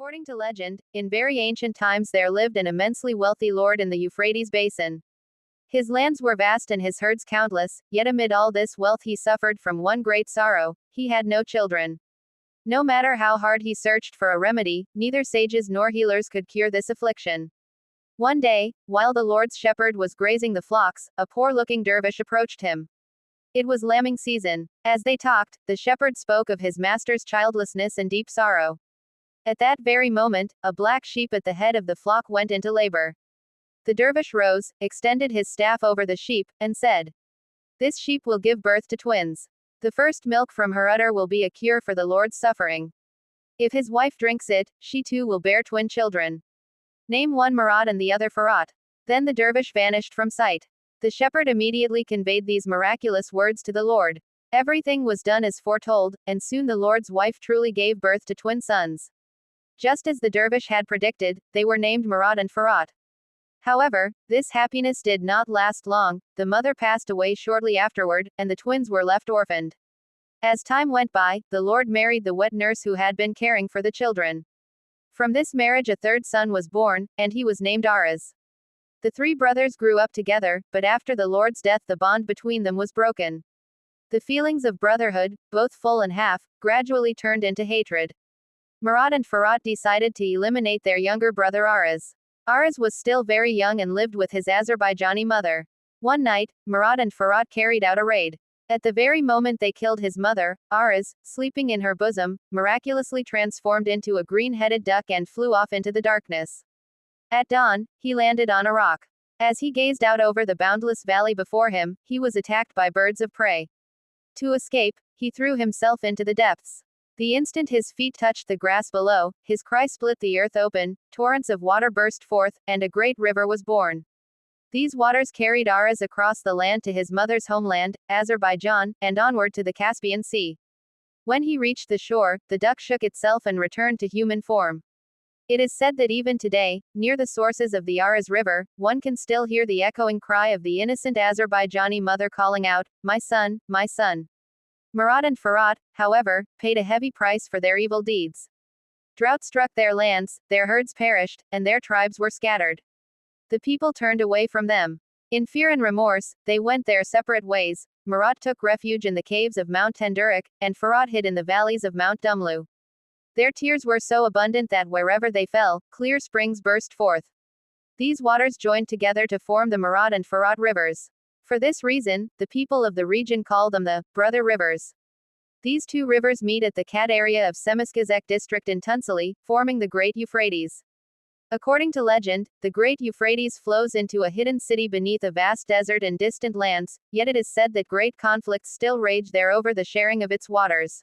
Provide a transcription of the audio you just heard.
According to legend, in very ancient times there lived an immensely wealthy lord in the Euphrates basin. His lands were vast and his herds countless, yet amid all this wealth he suffered from one great sorrow: he had no children. No matter how hard he searched for a remedy, neither sages nor healers could cure this affliction. One day, while the Lord's shepherd was grazing the flocks, a poor-looking dervish approached him. It was lambing season. As they talked, the shepherd spoke of his master's childlessness and deep sorrow. At that very moment, a black sheep at the head of the flock went into labor. The dervish rose, extended his staff over the sheep, and said, "This sheep will give birth to twins. The first milk from her udder will be a cure for the Lord's suffering. If his wife drinks it, she too will bear twin children. Name one Murat and the other Fırat." Then the dervish vanished from sight. The shepherd immediately conveyed these miraculous words to the Lord. Everything was done as foretold, and soon the Lord's wife truly gave birth to twin sons. Just as the dervish had predicted, they were named Murat and Fırat. However, this happiness did not last long. The mother passed away shortly afterward, and the twins were left orphaned. As time went by, the Lord married the wet nurse who had been caring for the children. From this marriage a third son was born, and he was named Aras. The three brothers grew up together, but after the Lord's death the bond between them was broken. The feelings of brotherhood, both full and half, gradually turned into hatred. Murat and Fırat decided to eliminate their younger brother Aras. Aras was still very young and lived with his Azerbaijani mother. One night, Murat and Fırat carried out a raid. At the very moment they killed his mother, Aras, sleeping in her bosom, miraculously transformed into a green-headed duck and flew off into the darkness. At dawn, he landed on a rock. As he gazed out over the boundless valley before him, he was attacked by birds of prey. To escape, he threw himself into the depths. The instant his feet touched the grass below, his cry split the earth open, torrents of water burst forth, and a great river was born. These waters carried Aras across the land to his mother's homeland, Azerbaijan, and onward to the Caspian Sea. When he reached the shore, the duck shook itself and returned to human form. It is said that even today, near the sources of the Aras River, one can still hear the echoing cry of the innocent Azerbaijani mother calling out, "My son, my son." Murat and Fırat, however, paid a heavy price for their evil deeds. Drought struck their lands, their herds perished, and their tribes were scattered. The people turned away from them. In fear and remorse, they went their separate ways. Murat took refuge in the caves of Mount Tendurik, and Fırat hid in the valleys of Mount Dumlu. Their tears were so abundant that wherever they fell, clear springs burst forth. These waters joined together to form the Murat and Fırat rivers. For this reason, the people of the region call them the brother rivers. These two rivers meet at the Kat area of Semizkazak district in Tunceli, forming the Great Euphrates. According to legend, the Great Euphrates flows into a hidden city beneath a vast desert and distant lands, yet it is said that great conflicts still rage there over the sharing of its waters.